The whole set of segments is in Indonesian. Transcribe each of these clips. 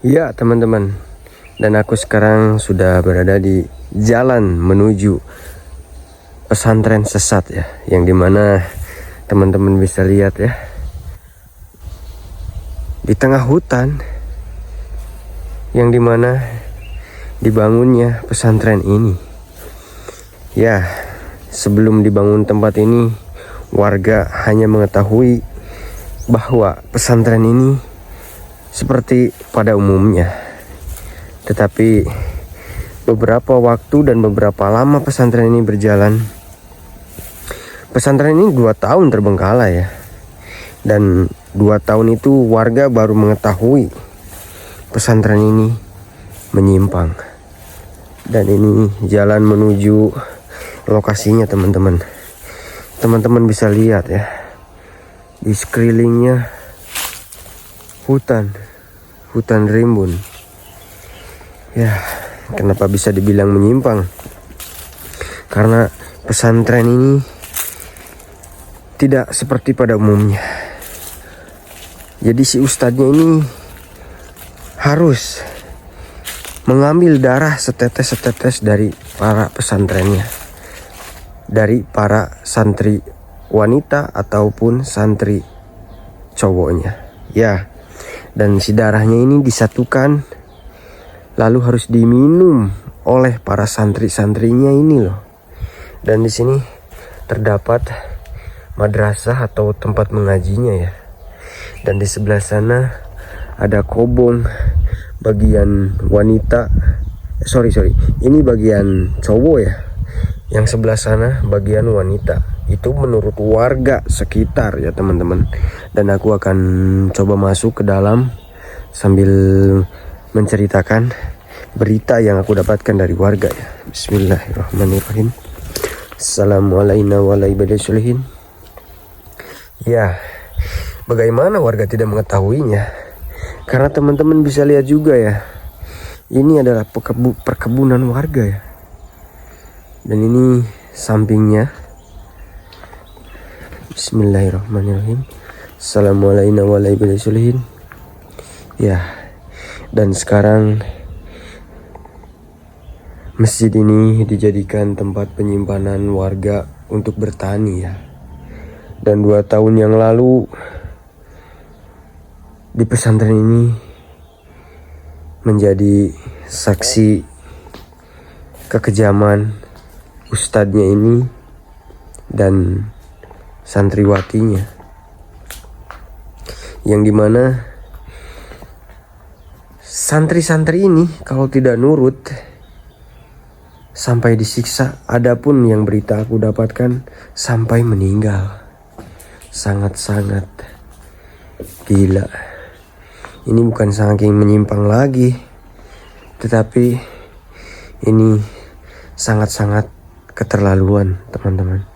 Ya teman-teman, dan aku sekarang sudah berada di jalan menuju pesantren sesat ya, yang dimana teman-teman bisa lihat ya, di tengah hutan, yang dimana dibangunnya pesantren ini. Ya, sebelum dibangun tempat ini, warga hanya mengetahui bahwa pesantren ini seperti pada umumnya. Tetapi beberapa waktu dan beberapa lama pesantren ini berjalan, pesantren ini 2 tahun terbengkalai ya. Dan 2 tahun itu warga baru mengetahui pesantren ini menyimpang. Dan ini jalan menuju lokasinya teman-teman. Teman-teman bisa lihat ya, di sekelilingnya hutan rimbun. Ya, kenapa bisa dibilang menyimpang? Karena pesantren ini tidak seperti pada umumnya. Jadi si ustadznya ini harus mengambil darah setetes-setetes dari para pesantrennya, dari para santri wanita ataupun santri cowoknya. Ya, dan si darahnya ini disatukan lalu harus diminum oleh para santri-santrinya ini loh. Dan di sini terdapat madrasah atau tempat mengajinya ya. Dan di sebelah sana ada kobong bagian wanita. Ini bagian cowok ya. Yang sebelah sana bagian wanita. Itu menurut warga sekitar ya teman-teman. Dan aku akan coba masuk ke dalam sambil menceritakan berita yang aku dapatkan dari warga ya. Bismillahirrahmanirrahim. Assalamualaikum warahmatullahi wabarakatuh. Ya, bagaimana warga tidak mengetahuinya? Karena teman-teman bisa lihat juga ya, ini adalah perkebunan warga ya. Dan ini sampingnya. Bismillahirrahmanirrahim. Assalamualaikum warahmatullahi wabarakatuh. Ya, dan sekarang masjid ini dijadikan tempat penyimpanan warga untuk bertani ya. Dan 2 tahun yang lalu di pesantren ini menjadi saksi kekejaman ustadznya ini dan santriwatinya, yang dimana santri-santri ini kalau tidak nurut sampai disiksa. Adapun yang berita aku dapatkan sampai meninggal. Sangat-sangat gila. Ini bukan saking menyimpang lagi, tetapi ini sangat-sangat keterlaluan teman-teman.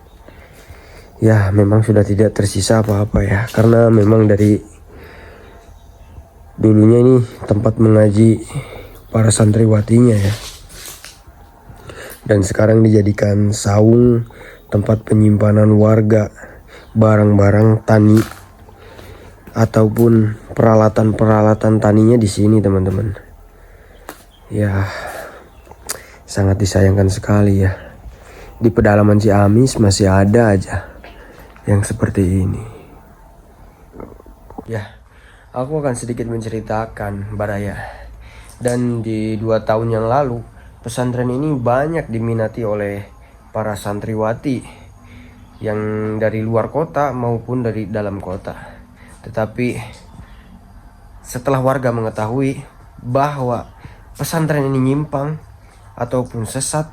Ya, memang sudah tidak tersisa apa-apa ya, karena memang dari dulunya ini tempat mengaji para santriwatinya ya. Dan sekarang dijadikan saung, tempat penyimpanan warga, barang-barang tani ataupun peralatan-peralatan taninya di sini teman-teman. Ya, sangat disayangkan sekali ya. Di pedalaman Ciamis masih ada aja yang seperti ini. Ya, aku akan sedikit menceritakan Baraya. Dan di 2 tahun yang lalu, pesantren ini banyak diminati oleh para santriwati yang dari luar kota maupun dari dalam kota. Tetapi setelah warga mengetahui bahwa pesantren ini nyimpang ataupun sesat,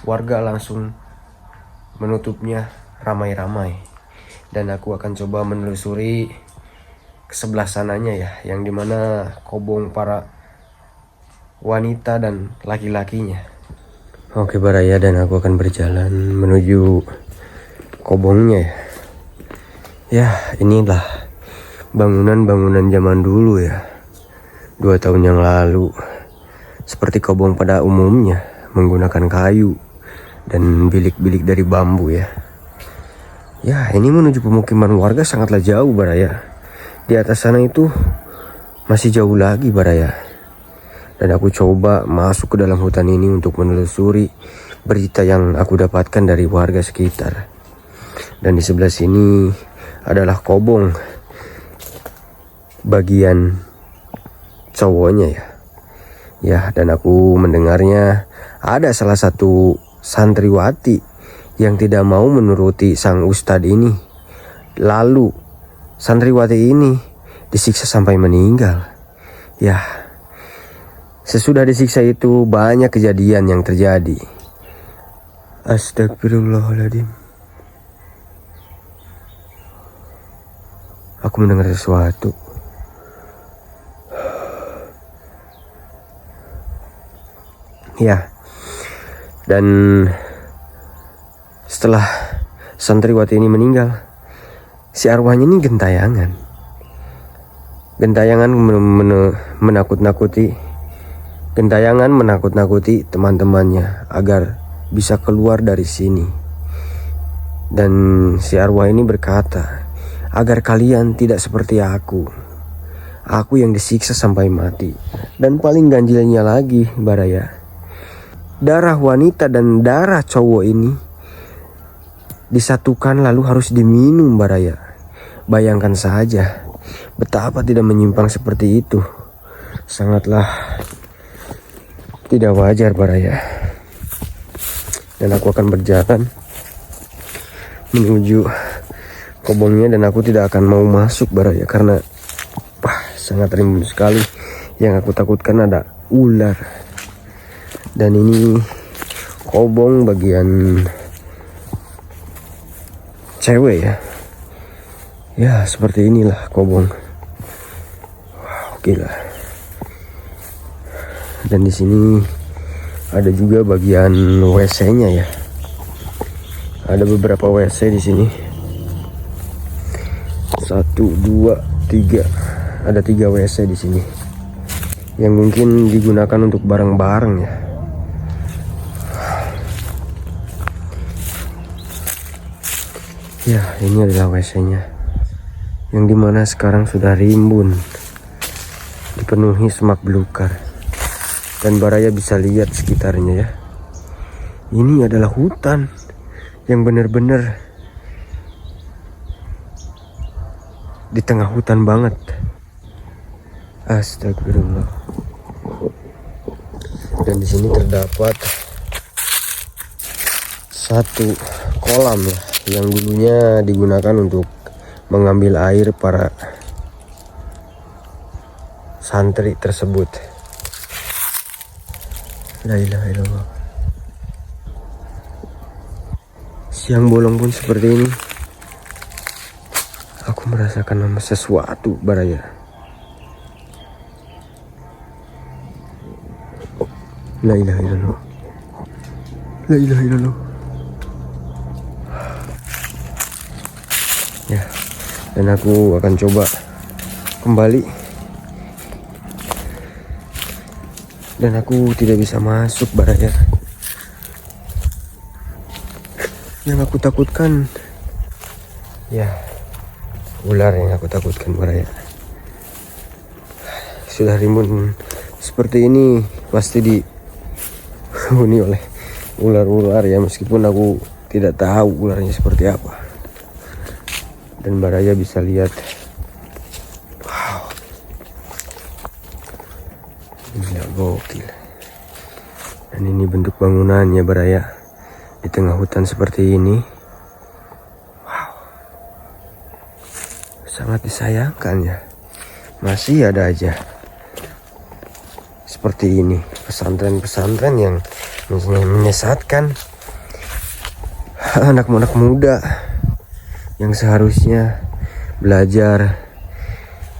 warga langsung menutupnya ramai-ramai. Dan aku akan coba menelusuri ke sebelah sananya ya, yang dimana kobong para wanita dan laki-lakinya. Oke Baraya, dan aku akan berjalan menuju kobongnya ya. Ya, inilah bangunan-bangunan zaman dulu ya, 2 tahun yang lalu. Seperti kobong pada umumnya, menggunakan kayu dan bilik-bilik dari bambu ya. Ya, ini menuju pemukiman warga sangatlah jauh Baraya. Di atas sana itu masih jauh lagi Baraya. Dan aku coba masuk ke dalam hutan ini untuk menelusuri berita yang aku dapatkan dari warga sekitar. Dan di sebelah sini adalah Kobong, bagian cowoknya ya. Ya, dan aku mendengarnya ada salah satu santriwati yang tidak mau menuruti sang ustadz ini. Lalu santriwati ini disiksa sampai meninggal. Ya, sesudah disiksa itu banyak kejadian yang terjadi. Astagfirullahaladzim. Aku mendengar sesuatu. Ya, dan setelah santriwati ini meninggal, si arwahnya ini gentayangan menakut-nakuti teman-temannya agar bisa keluar dari sini. Dan si arwah ini berkata, agar kalian tidak seperti aku yang disiksa sampai mati. Dan paling ganjilnya lagi, Baraya, darah wanita dan darah cowok ini disatukan lalu harus diminum, Baraya. Bayangkan saja betapa tidak menyimpang seperti itu. Sangatlah tidak wajar, Baraya. Dan aku akan berjalan menuju Kobongnya, dan aku tidak akan mau masuk, Baraya, karena sangat rimbun sekali. Yang aku takutkan ada ular. Dan ini Kobong bagian cewek ya. Ya, seperti inilah Kobong. Wow, gila. Dan di sini ada juga bagian WC-nya ya. Ada beberapa WC di sini. 1, 2, 3. Ada 3 WC di sini. Yang mungkin digunakan untuk barang-barang ya. Ya, ini adalah WC-nya. Yang dimana sekarang sudah rimbun, dipenuhi semak belukar. Dan Baraya bisa lihat sekitarnya ya. Ini adalah hutan yang benar-benar di tengah hutan banget. Astagfirullah. Dan di sini terdapat satu kolam ya, yang dulunya digunakan untuk mengambil air para santri tersebut. La ilaha illallah. Siang bolong pun seperti ini. Aku merasakan sesuatu, Baraya. La ilaha illallah. La ilaha illallah. Ya, dan aku akan coba kembali. Dan aku tidak bisa masuk, Baraya. Yang aku takutkan, ya, ular yang aku takutkan, Baraya. Sudah rimbun seperti ini, pasti dihuni oleh ular-ular ya, meskipun aku tidak tahu ularnya seperti apa. Dan Baraya bisa lihat, wow, gila, gokil. Dan ini bentuk bangunannya, Baraya, di tengah hutan seperti ini. Wow, sangat disayangkan ya, masih ada aja seperti ini pesantren-pesantren yang menyesatkan anak-anak muda yang seharusnya belajar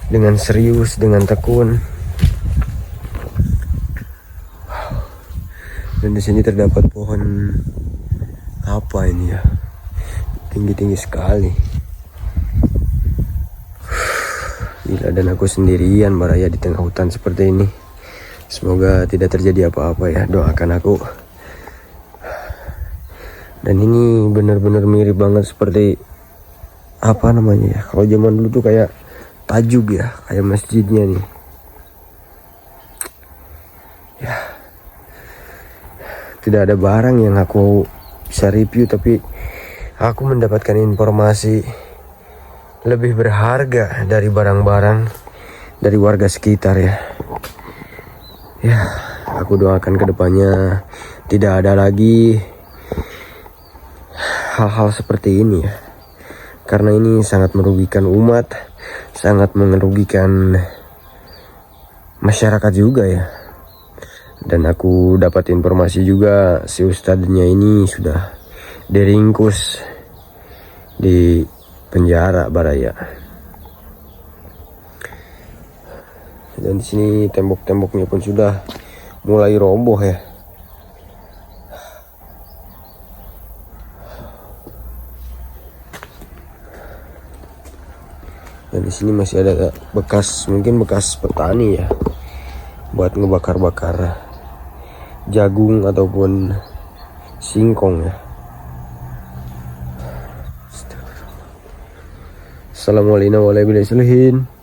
dengan serius, dengan tekun. Dan di sini terdapat pohon apa ini ya, tinggi-tinggi sekali. Gila, dan aku sendirian, Baraya, di tengah hutan seperti ini. Semoga tidak terjadi apa-apa ya, doakan aku. Dan ini benar-benar mirip banget seperti apa namanya ya, kalau zaman dulu tuh kayak tajuk ya, kayak masjidnya nih. tidak ada barang yang aku bisa review, tapi aku mendapatkan informasi lebih berharga dari barang-barang dari warga sekitar ya. Ya, aku doakan kedepannya tidak ada lagi hal-hal seperti ini ya. Karena ini sangat merugikan umat, sangat merugikan masyarakat juga ya. Dan aku dapat informasi juga si ustadznya ini sudah diringkus di penjara Baraya. Dan di sini tembok-temboknya pun sudah mulai roboh ya. Dan di sini masih ada mungkin bekas petani ya, buat ngebakar-bakar jagung ataupun singkong ya. Assalamualaikum warahmatullahi wabarakatuh.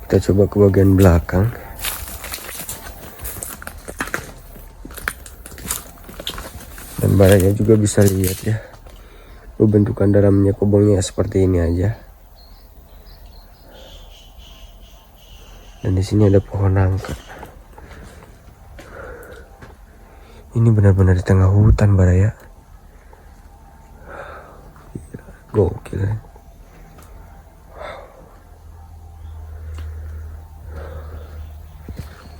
Kita coba ke bagian belakang. Dan barangnya juga bisa lihat ya, bentukan dalamnya kobongnya seperti ini aja. Dan di sini ada pohon nangka. Ini benar-benar di tengah hutan Baraya. Gokil.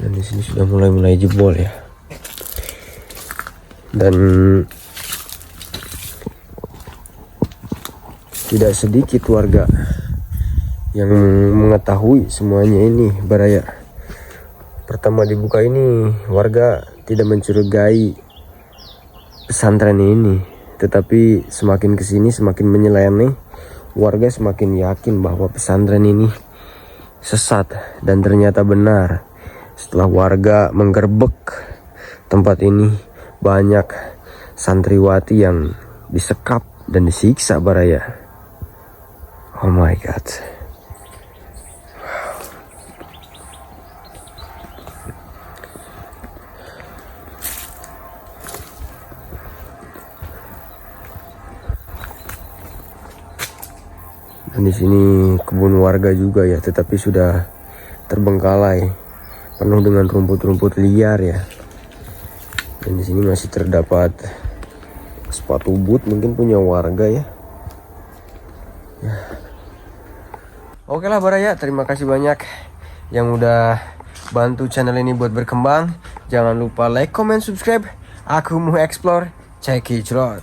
Dan di sini sudah mulai jebol ya. Dan tidak sedikit warga yang mengetahui semuanya ini Baraya. Pertama dibuka ini warga tidak mencurigai pesantren ini, tetapi semakin kesini semakin menyelami, warga semakin yakin bahwa pesantren ini sesat. Dan ternyata benar, setelah warga menggerbek tempat ini, banyak santriwati yang disekap dan disiksa Baraya. Oh my god. Dan di sini kebun warga juga ya, tetapi sudah terbengkalai, penuh dengan rumput-rumput liar ya. Dan di sini masih terdapat sepatu boot, mungkin punya warga ya. Oke lah Baraya, terima kasih banyak yang udah bantu channel ini buat berkembang. Jangan lupa like, comment, subscribe. Aku mau explore, check it out.